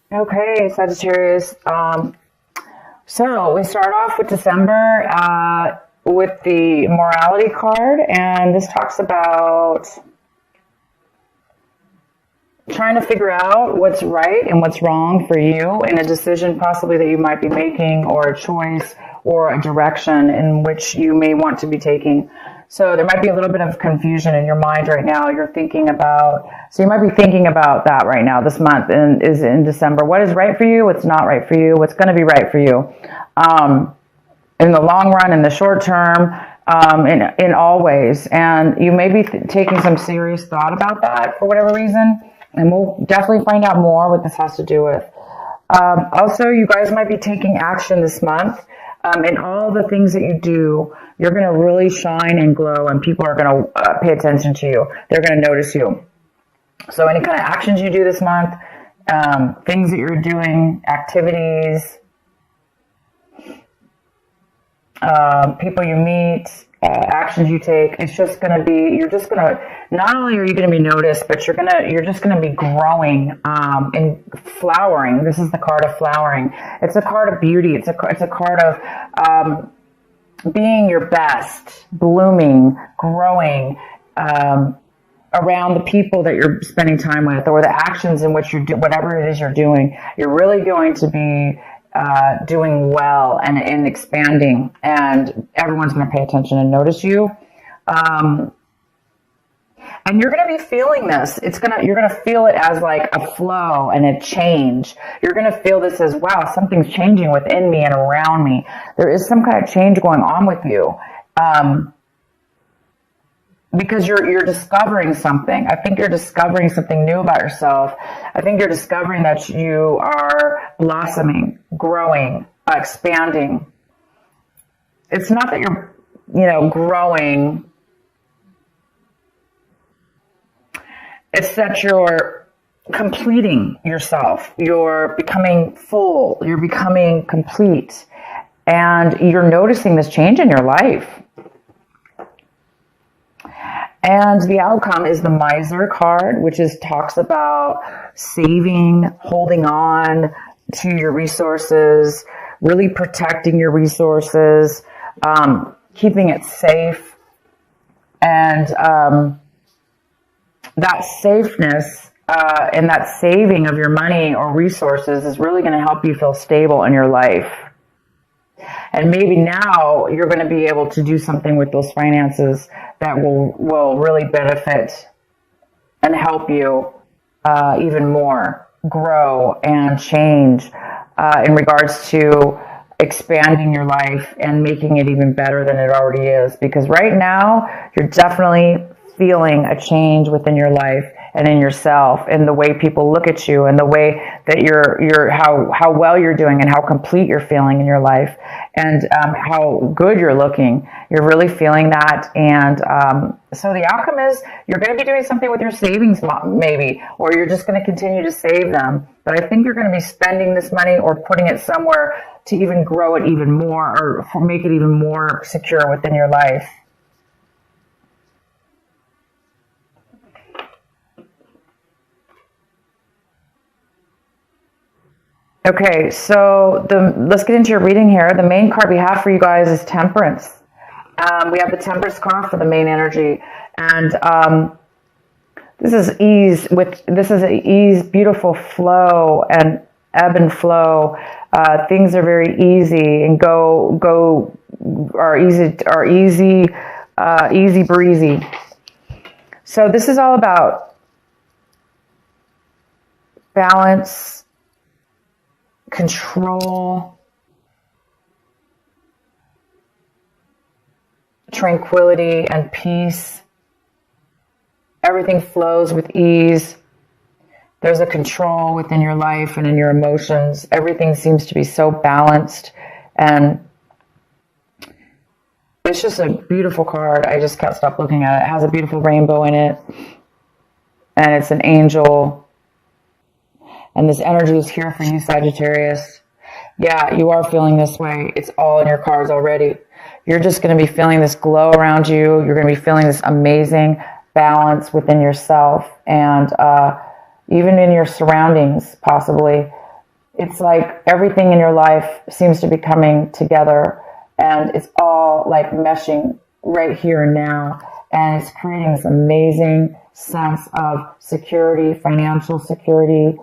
Okay, Sagittarius. So we start off with December with the morality card, and this talks about trying to figure out what's right and what's wrong for you in a decision possibly that you might be making, or a choice or a direction in which you may want to be taking. So there might be a little bit of confusion in your mind right now. So you might be thinking about that right now, this month, and is in December. What is right for you? What's not right for you? What's going to be right for you? In the long run, in the short term, in all ways. And you may be taking some serious thought about that for whatever reason. And we'll definitely find out more what this has to do with. Also, you guys might be taking action this month. In all the things that you do, you're going to really shine and glow, and people are going to pay attention to you. They're going to notice you. So any kind of actions you do this month, things that you're doing, activities, people you meet, actions you take, it's just going to be, not only are you going to be noticed, but you're just going to be growing, and flowering. This is the card of flowering. It's a card of beauty. It's a card of, being your best, blooming, growing, around the people that you're spending time with, or the actions in which whatever it is you're doing, you're really going to be doing well and expanding, and everyone's going to pay attention and notice you. And you're going to be feeling this. You're going to feel it as like a flow and a change. You're going to feel this as, wow, something's changing within me and around me. There is some kind of change going on with you. Because you're discovering something. I think you're discovering something new about yourself. I think you're discovering that you are blossoming, growing, expanding. It's not that you're, growing. It's that you're completing yourself. You're becoming full. You're becoming complete. And you're noticing this change in your life. And the outcome is the Miser card, which talks about saving, holding on to your resources, really protecting your resources, keeping it safe. And that safeness and that saving of your money or resources is really going to help you feel stable in your life. And maybe now you're going to be able to do something with those finances that will really benefit and help you even more grow and change in regards to expanding your life and making it even better than it already is. Because right now you're definitely feeling a change within your life and in yourself, in the way people look at you, and the way that how well you're doing, and how complete you're feeling in your life, and how good you're looking. You're really feeling that. And so the outcome is you're going to be doing something with your savings, maybe, or you're just going to continue to save them. But I think you're going to be spending this money or putting it somewhere to even grow it even more, or make it even more secure within your life. Okay, so let's get into your reading here. The main card we have for you guys is Temperance. We have the Temperance card for the main energy, and this is ease. This is an ease, beautiful flow and ebb and flow. Things are very easy and easy breezy. So this is all about balance, control, tranquility, and peace. Everything flows with ease. There's a control within your life and in your emotions. Everything seems to be so balanced, and it's just a beautiful card. I just can't stop looking at it. It has a beautiful rainbow in it, and it's an angel. And this energy is here for you, Sagittarius. Yeah, you are feeling this way. It's all in your cards already. You're just going to be feeling this glow around you. You're going to be feeling this amazing balance within yourself, and even in your surroundings, possibly. It's like everything in your life seems to be coming together, and it's all like meshing right here and now. And it's creating this amazing sense of security, financial security,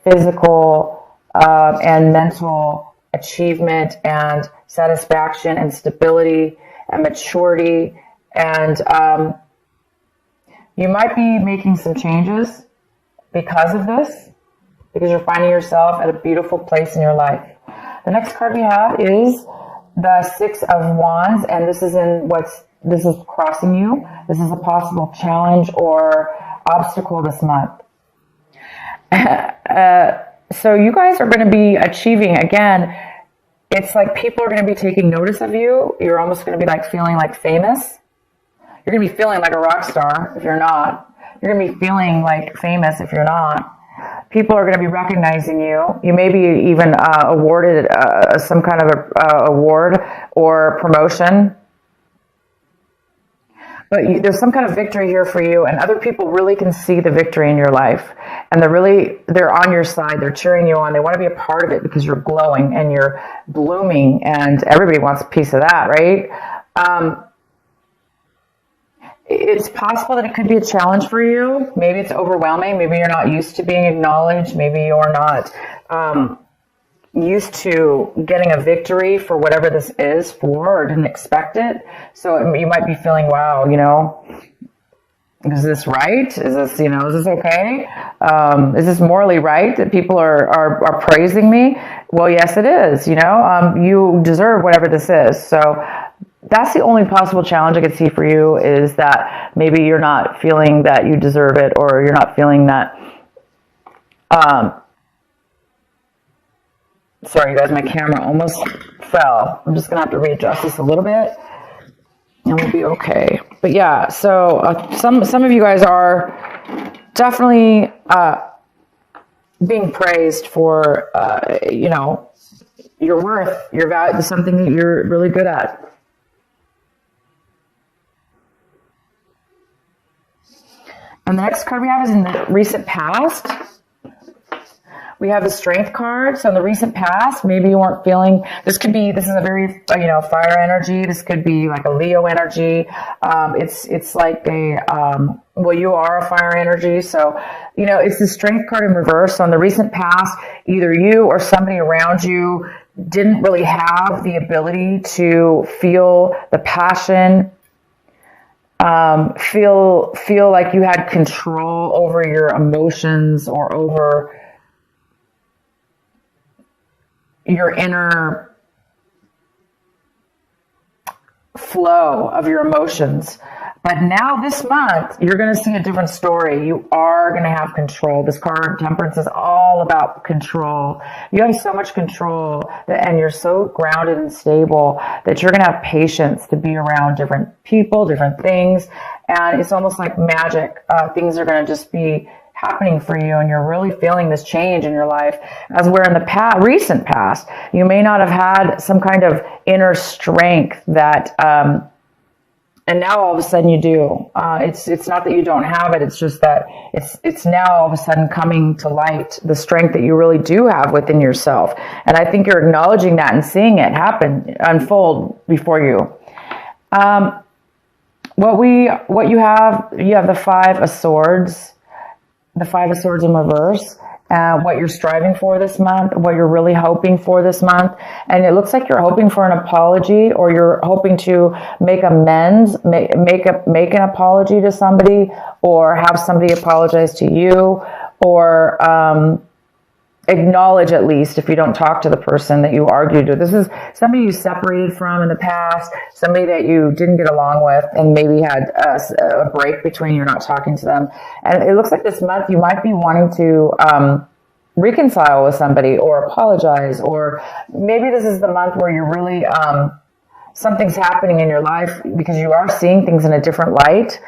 physical and mental achievement and satisfaction and stability and maturity. And you might be making some changes because of this, because you're finding yourself at a beautiful place in your life. The next card we have is the Six of Wands, and this is crossing you. This is a possible challenge or obstacle this month. So you guys are going to be achieving, again, it's like people are going to be taking notice of you. You're almost going to be like feeling like famous. You're going to be feeling like a rock star if you're not. You're going to be feeling like famous if you're not. People are going to be recognizing you. You may be even awarded some kind of award or promotion. But there's some kind of victory here for you, and other people really can see the victory in your life. And they're on your side. They're cheering you on. They want to be a part of it because you're glowing and you're blooming, and everybody wants a piece of that, right? It's possible that it could be a challenge for you. Maybe it's overwhelming. Maybe you're not used to being acknowledged. Maybe you're not used to getting a victory for whatever this is for, or didn't expect it. So you might be feeling, wow, is this right? Is this, is this okay? Is this morally right that people are praising me? Well, yes, it is. You deserve whatever this is. So that's the only possible challenge I could see for you, is that maybe you're not feeling that you deserve it, or you're not feeling that, sorry, you guys, my camera almost fell. I'm just going to have to readjust this a little bit, and we'll be okay. But yeah, so some of you guys are definitely being praised for, your worth, your value, something that you're really good at. And the next card we have is in the recent past. We have the Strength card. So in the recent past, maybe you weren't feeling, this is a very, fire energy. This could be like a Leo energy. It's like you are a fire energy. So, it's the Strength card in reverse. So in the recent past, either you or somebody around you didn't really have the ability to feel the passion, feel like you had control over your emotions or over your inner flow of your emotions. But now this month, you're going to see a different story. You are going to have control. This card, Temperance, is all about control. You have so much control, and you're so grounded and stable that you're going to have patience to be around different people, different things. And it's almost like magic. Things are going to just be happening for you, and you're really feeling this change in your life. As where in the recent past, you may not have had some kind of inner strength that, and now all of a sudden you do. It's not that you don't have it. It's just that it's now all of a sudden coming to light, the strength that you really do have within yourself. And I think you're acknowledging that and seeing it unfold before you. What you have the Five of Swords. The Five of Swords in reverse, what you're striving for this month, what you're really hoping for this month. And it looks like you're hoping for an apology, or you're hoping to make amends, make an apology to somebody, or have somebody apologize to you, or acknowledge, at least if you don't talk to the person that you argued with. This is somebody you separated from in the past, somebody that you didn't get along with, and maybe had a break between you not talking to them. And it looks like this month you might be wanting to reconcile with somebody or apologize, or maybe this is the month where you're really something's happening in your life because you are seeing things in a different light.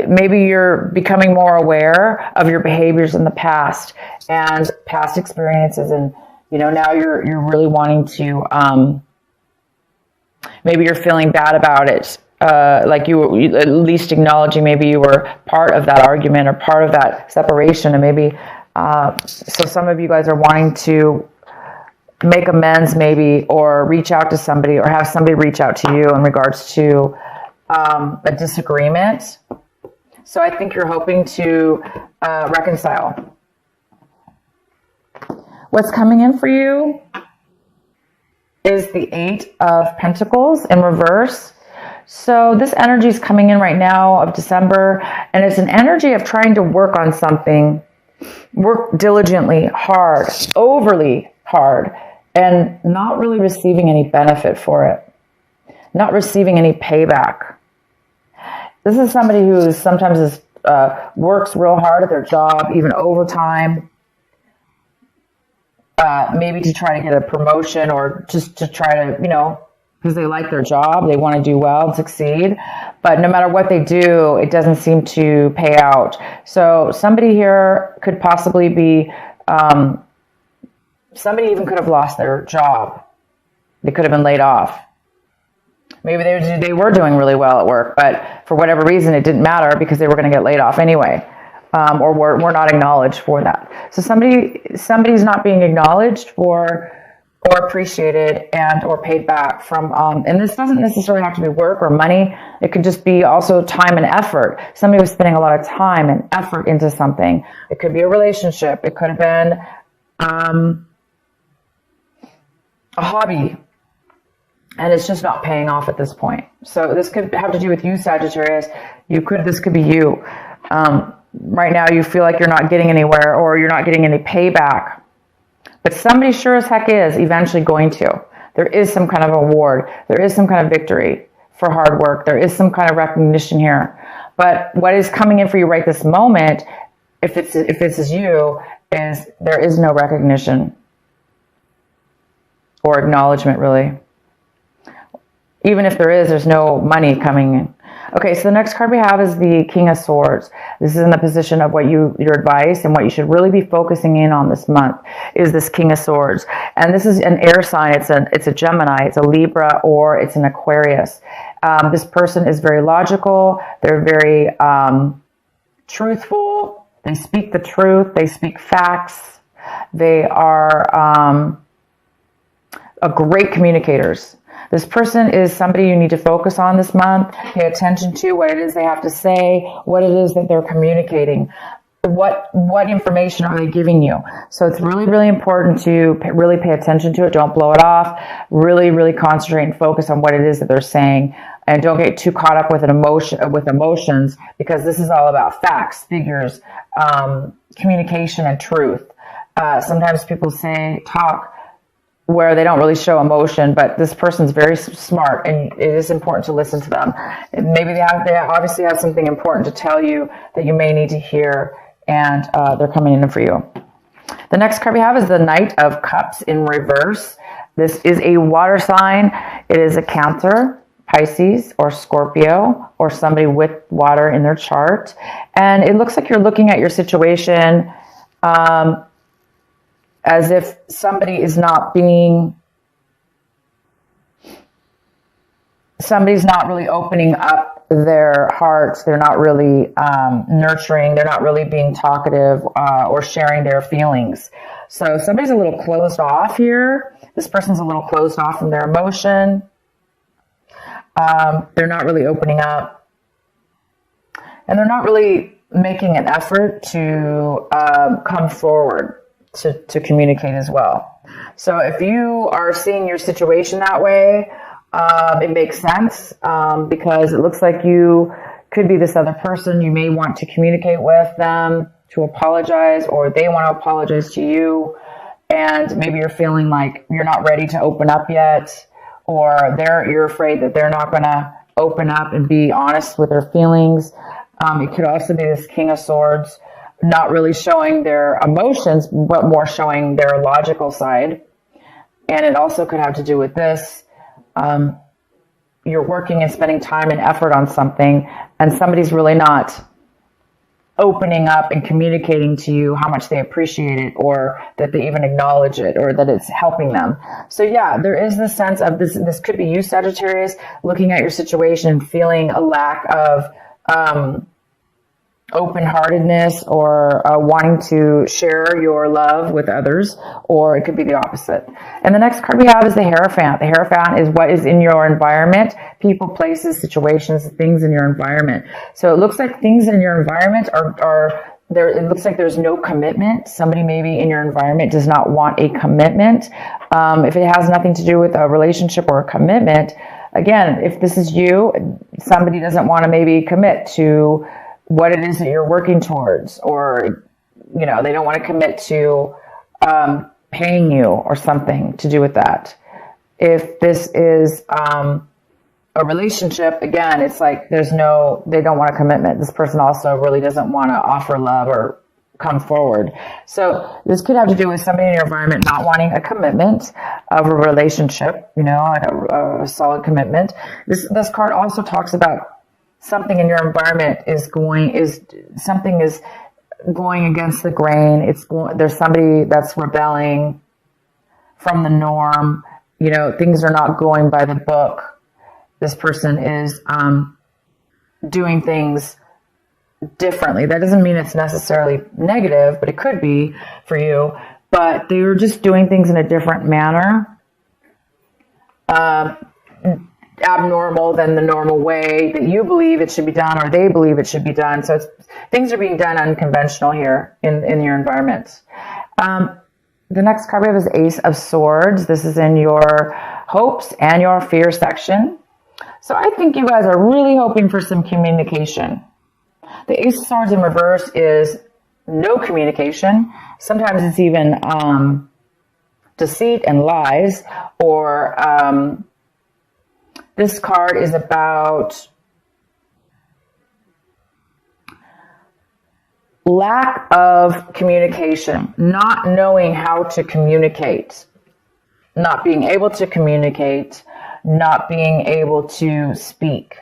Maybe you're becoming more aware of your behaviors in the past and past experiences, and now you're really wanting to. Maybe you're feeling bad about it, like you at least acknowledging maybe you were part of that argument or part of that separation, and maybe So some of you guys are wanting to make amends maybe, or reach out to somebody, or have somebody reach out to you in regards to a disagreement. So I think you're hoping to reconcile. What's coming in for you is the 8 of Pentacles in reverse. So this energy is coming in right now of December, and it's an energy of trying to work on something, work diligently, hard, overly hard, and not really receiving any benefit for it, not receiving any payback. This is somebody who sometimes works real hard at their job, even overtime, maybe to try to get a promotion, or just to try to, because they like their job, they want to do well and succeed. But no matter what they do, it doesn't seem to pay out. So somebody here could possibly be, somebody even could have lost their job. They could have been laid off. Maybe they were doing really well at work, but for whatever reason, it didn't matter because they were going to get laid off anyway, or were not acknowledged for that. So somebody's not being acknowledged for, or appreciated, and or paid back from, and this doesn't necessarily have to be work or money. It could just be also time and effort. Somebody was spending a lot of time and effort into something. It could be a relationship. It could have been a hobby, and it's just not paying off at this point. So this could have to do with you, Sagittarius. This could be you. Right now you feel like you're not getting anywhere, or you're not getting any payback. But somebody sure as heck is eventually going to. There is some kind of award. There is some kind of victory for hard work. There is some kind of recognition here. But what is coming in for you right this moment, if this is you, is there is no recognition or acknowledgement, really. Even if there is, there's no money coming in. Okay, so the next card we have is the King of Swords. This is in the position of what your advice and what you should really be focusing in on this month is this King of Swords. And this is an air sign. It's a Gemini, it's a Libra, or it's an Aquarius. This person is very logical. They're very truthful. They speak the truth. They speak facts. They are great communicators. This person is somebody you need to focus on this month. Pay attention to what it is they have to say, what it is that they're communicating, what information are they giving you. So it's really, really important to really pay attention to it. Don't blow it off. Really, really concentrate and focus on what it is that they're saying, and don't get too caught up with emotions, because this is all about facts, figures, communication, and truth. Sometimes people talk where they don't really show emotion, but this person's very smart, and it is important to listen to them. Maybe they obviously have something important to tell you that you may need to hear, and they're coming in for you. The next card we have is the Knight of Cups in reverse. This is a water sign. It is a Cancer, Pisces, or Scorpio, or somebody with water in their chart. And it looks like you're looking at your situation as if somebody is somebody's not really opening up their hearts. They're not really nurturing. They're not really being talkative or sharing their feelings. So somebody's a little closed off here. This person's a little closed off from their emotion. They're not really opening up. And they're not really making an effort to come forward to communicate as well. So if you are seeing your situation that way, it makes sense because it looks like you could be this other person. You may want to communicate with them to apologize, or they want to apologize to you, and maybe you're feeling like you're not ready to open up yet, or you're afraid that they're not going to open up and be honest with their feelings. It could also be this King of Swords, not really showing their emotions, but more showing their logical side. And it also could have to do with this. You're working and spending time and effort on something, and somebody's really not opening up and communicating to you how much they appreciate it, or that they even acknowledge it, or that it's helping them. So yeah, there is this sense of this could be you, Sagittarius, looking at your situation, feeling a lack of open-heartedness or wanting to share your love with others, or it could be the opposite. And the next card we have is the Hierophant. The Hierophant is what is in your environment, people, places, situations, things in your environment. So it looks like things in your environment are there. It looks like there's no commitment. Somebody maybe in your environment does not want a commitment. If it has nothing to do with a relationship or a commitment, again, if this is you, somebody doesn't want to maybe commit to what it is that you're working towards, or, you know, they don't want to commit to paying you or something to do with that. If this is a relationship, again, it's like they don't want a commitment. This person also really doesn't want to offer love or come forward. So this could have to do with somebody in your environment not wanting a commitment of a relationship, you know, like a solid commitment. This card also talks about something in your environment is going against the grain. There's somebody that's rebelling from the norm. You know, things are not going by the book. This person is doing things differently. That doesn't mean it's necessarily negative, but it could be for you. But they were just doing things in a different manner. Abnormal than the normal way that you believe it should be done, or they believe it should be done. So things are being done unconventional here in your environment. The next card we have is Ace of Swords. This is in your hopes and your fear section. So I think you guys are really hoping for some communication. The Ace of Swords in reverse is no communication. Sometimes it's even deceit and lies, or this card is about lack of communication, not knowing how to communicate, not being able to communicate, not being able to speak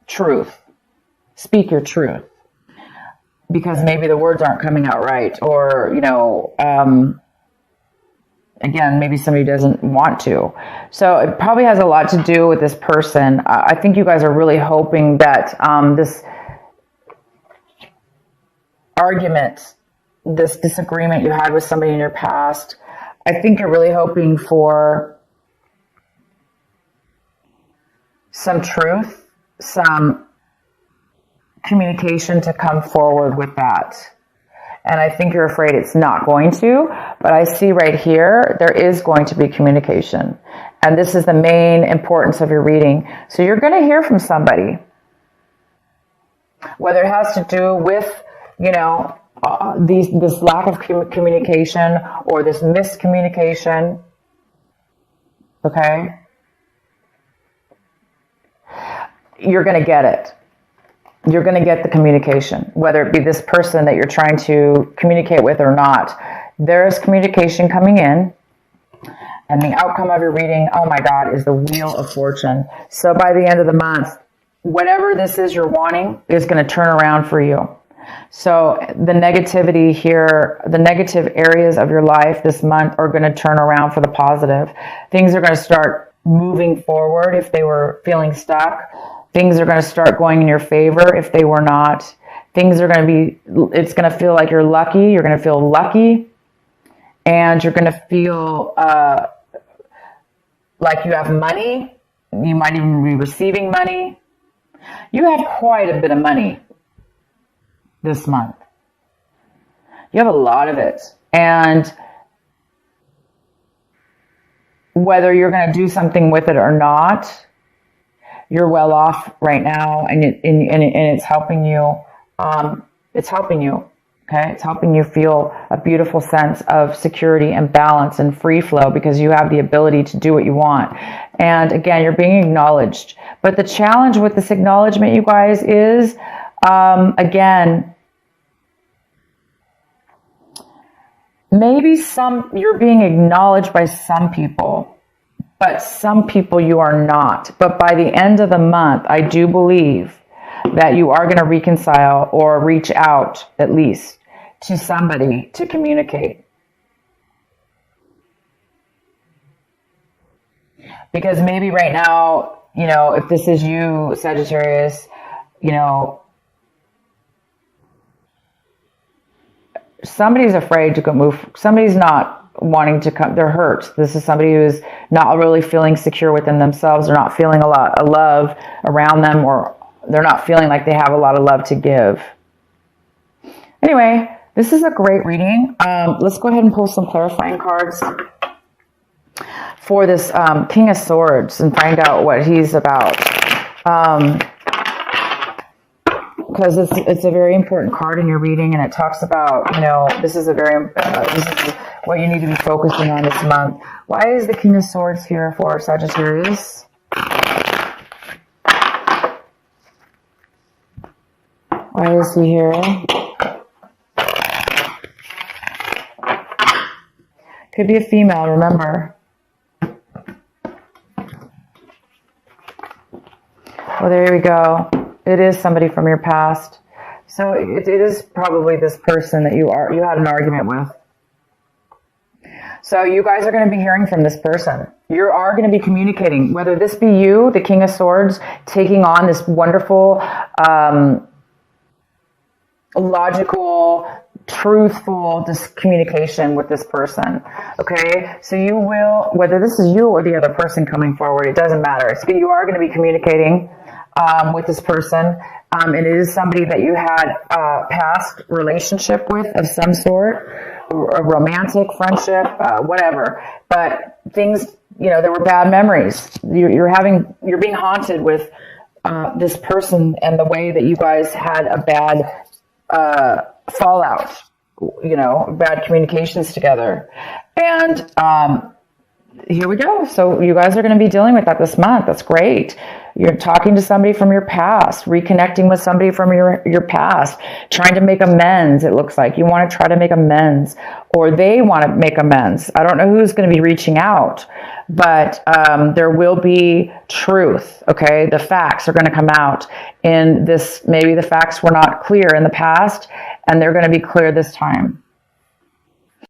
truth. Speak your truth. Because maybe the words aren't coming out right, or, you know, again, maybe somebody doesn't want to. So it probably has a lot to do with this person. I think you guys are really hoping that this argument, this disagreement you had with somebody in your past, I think you're really hoping for some truth, some communication to come forward with that. And I think you're afraid it's not going to, but I see right here, there is going to be communication. And this is the main importance of your reading. So you're going to hear from somebody. Whether it has to do with, you know, this lack of communication or this miscommunication. Okay? You're going to get it. You're going to get the communication, whether it be this person that you're trying to communicate with or not. There is communication coming in, and the outcome of your reading, oh my God, is the Wheel of Fortune. So by the end of the month, whatever this is you're wanting is going to turn around for you. So the negativity here, the negative areas of your life this month are going to turn around for the positive. Things are going to start moving forward if they were feeling stuck. Things are going to start going in your favor if they were not. Things are going to be, it's going to feel like you're lucky. You're going to feel lucky. And you're going to feel like you have money. You might even be receiving money. You have quite a bit of money this month. You have a lot of it. And whether you're going to do something with it or not, you're well off right now, and it's helping you. It's helping you. Okay, it's helping you feel a beautiful sense of security and balance and free flow because you have the ability to do what you want. And again, you're being acknowledged. But the challenge with this acknowledgement, you guys, is again, maybe you're being acknowledged by some people. But some people you are not. But by the end of the month, I do believe that you are going to reconcile or reach out at least to somebody to communicate. Because maybe right now, you know, if this is you, Sagittarius, you know, somebody's afraid to go move. Somebody's not wanting to come. They're hurt. This is somebody who's not really feeling secure within themselves. They're not feeling a lot of love around them, or they're not feeling like they have a lot of love to give. Anyway, this is a great reading. Let's go ahead and pull some clarifying cards for this King of Swords and find out what he's about. Because it's a very important card in your reading, and it talks about, this is what you need to be focusing on this month. Why is the King of Swords here for Sagittarius? Why is he here? Could be a female, remember. Well, there we go. It is somebody from your past. So it is probably this person that you had an argument with. So you guys are going to be hearing from this person. You are going to be communicating, whether this be you, the King of Swords, taking on this wonderful, logical, truthful communication with this person. Okay, so you will, whether this is you or the other person coming forward, it doesn't matter. You are going to be communicating with this person, and it is somebody that you had a past relationship with of some sort, a romantic friendship, whatever. But things, there were bad memories. You're being haunted with this person and the way that you guys had a bad fallout, bad communications together. And here we go. So you guys are going to be dealing with that this month. That's great. You're talking to somebody from your past, reconnecting with somebody from your past, trying to make amends. It looks like you want to try to make amends, or they want to make amends. I don't know who's going to be reaching out, but there will be truth. Okay. The facts are going to come out in this. Maybe the facts were not clear in the past, and they're going to be clear this time.